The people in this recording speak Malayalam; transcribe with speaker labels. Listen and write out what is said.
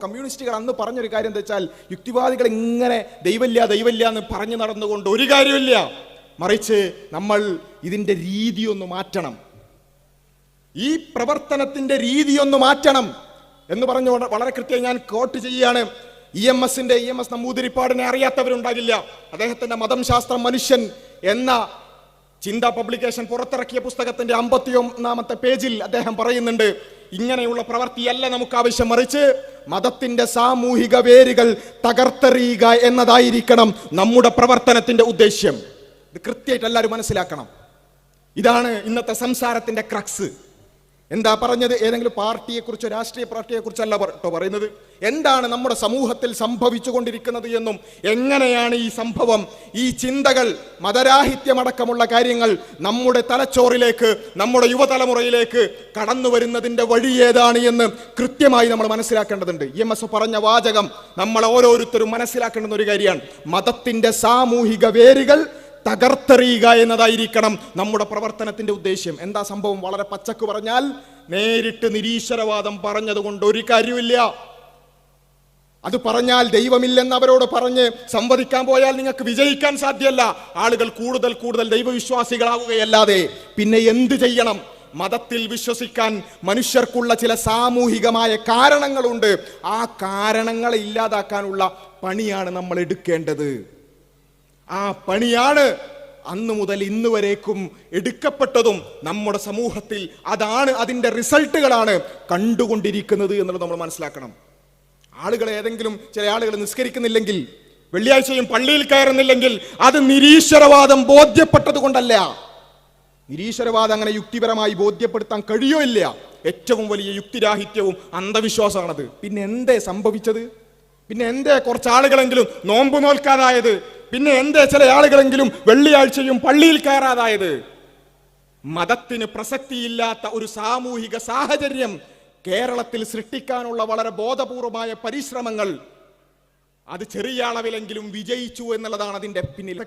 Speaker 1: കമ്മ്യൂണിസ്റ്റുകൾ അന്ന് പറഞ്ഞൊരു കാര്യം എന്താ വെച്ചാൽ, യുക്തിവാദികൾ ഇങ്ങനെ ദൈവമില്ല എന്ന് പറഞ്ഞു നടന്നുകൊണ്ട് ഒരു കാര്യമില്ല, മറിച്ച് നമ്മൾ ഇതിന്റെ രീതി ഒന്ന് മാറ്റണം, ഈ പ്രവർത്തനത്തിന്റെ രീതി ഒന്ന് മാറ്റണം എന്ന് പറഞ്ഞു വളരെ കൃത്യമായി ഞാൻ കോട്ട് ചെയ്യാണ്. EMS നമ്പൂതിരിപ്പാടിനെ അറിയാത്തവരുണ്ടാകില്ല. അദ്ദേഹത്തിന്റെ മതം ശാസ്ത്രം മനുഷ്യൻ എന്ന ചിന്ത പബ്ലിക്കേഷൻ പുറത്തിറക്കിയ പുസ്തകത്തിന്റെ 51-ാമത്തെ പേജിൽ അദ്ദേഹം പറയുന്നുണ്ട്, ഇങ്ങനെയുള്ള പ്രവൃത്തിയല്ല നമുക്ക് ആവശ്യം, മറിച്ച് മതത്തിന്റെ സാമൂഹിക വേരുകൾ തകർത്തെറിയുക എന്നതായിരിക്കണം നമ്മുടെ പ്രവർത്തനത്തിന്റെ ഉദ്ദേശ്യം. ഇത് കൃത്യമായിട്ട് എല്ലാവരും മനസ്സിലാക്കണം. ഇതാണ് ഇന്നത്തെ സംസാരത്തിന്റെ ക്രക്സ്. എന്താ പറഞ്ഞത്? ഏതെങ്കിലും പാർട്ടിയെക്കുറിച്ചോ രാഷ്ട്രീയ പാർട്ടിയെക്കുറിച്ചല്ല പറയുന്നത്. എന്താണ് നമ്മുടെ സമൂഹത്തിൽ സംഭവിച്ചു കൊണ്ടിരിക്കുന്നത് എന്നും എങ്ങനെയാണ് ഈ സംഭവം, ഈ ചിന്തകൾ, മതരാഹിത്യമടക്കമുള്ള കാര്യങ്ങൾ നമ്മുടെ തലച്ചോറിലേക്ക്, നമ്മുടെ യുവതലമുറയിലേക്ക് കടന്നു വരുന്നതിന്റെ വഴി ഏതാണ് എന്ന് കൃത്യമായി നമ്മൾ മനസ്സിലാക്കേണ്ടതുണ്ട്. EMS പറഞ്ഞ വാചകം നമ്മൾ ഓരോരുത്തരും മനസ്സിലാക്കേണ്ടുന്ന ഒരു കാര്യമാണ്. മതത്തിന്റെ സാമൂഹിക വേരുകൾ തകർത്തെറിയുക എന്നതായിരിക്കണം നമ്മുടെ പ്രവർത്തനത്തിന്റെ ഉദ്ദേശ്യം. എന്താ സംഭവം? വളരെ പച്ചക്ക് പറഞ്ഞാൽ, നേരിട്ട് നിരീശ്വരവാദം പറഞ്ഞതുകൊണ്ട് ഒരു കാര്യമില്ല. അത് പറഞ്ഞാൽ ദൈവമില്ലെന്ന് അവരോട് പറഞ്ഞ് സംവദിക്കാൻ പോയാൽ നിങ്ങൾക്ക് വിജയിക്കാൻ സാധ്യമല്ല. ആളുകൾ കൂടുതൽ ദൈവവിശ്വാസികളാവുകയല്ലാതെ പിന്നെ എന്ത് ചെയ്യണം? മതത്തിൽ വിശ്വസിക്കാൻ മനുഷ്യർക്കുള്ള ചില സാമൂഹികമായ കാരണങ്ങളുണ്ട്. ആ കാരണങ്ങളെ ഇല്ലാതാക്കാനുള്ള പണിയാണ് നമ്മൾ എടുക്കേണ്ടത്. ആ പണിയാണ് അന്നു മുതൽ ഇന്ന് വരേക്കും എടുക്കപ്പെട്ടതും നമ്മുടെ സമൂഹത്തിൽ അതാണ്, അതിൻ്റെ റിസൾട്ടുകളാണ് കണ്ടുകൊണ്ടിരിക്കുന്നത് എന്നുള്ളത് നമ്മൾ മനസ്സിലാക്കണം. ചില ആളുകൾ നിസ്കരിക്കുന്നില്ലെങ്കിൽ, വെള്ളിയാഴ്ചയും പള്ളിയിൽ കയറുന്നില്ലെങ്കിൽ അത് നിരീശ്വരവാദം ബോധ്യപ്പെട്ടത് കൊണ്ടല്ല. നിരീശ്വരവാദം അങ്ങനെ യുക്തിപരമായി ബോധ്യപ്പെടുത്താൻ കഴിയില്ല. ഏറ്റവും വലിയ യുക്തിരാഹിത്യവും അന്ധവിശ്വാസമാണത്. പിന്നെ എന്തേ സംഭവിച്ചത്? പിന്നെ എന്തേ കുറച്ചാളുകളെങ്കിലും നോമ്പ് നോൽക്കാതായത്? പിന്നെ എന്തേ ചില ആളുകളെങ്കിലും വെള്ളിയാഴ്ചയും പള്ളിയിൽ കയറാതായത്? മതത്തിന് പ്രസക്തിയില്ലാത്ത ഒരു സാമൂഹിക സാഹചര്യം കേരളത്തിൽ സൃഷ്ടിക്കാനുള്ള വളരെ ബോധപൂർവമായ പരിശ്രമങ്ങൾ അത് ചെറിയ അളവിലെങ്കിലും വിജയിച്ചു എന്നുള്ളതാണ് അതിന്റെ പിന്നിൽ.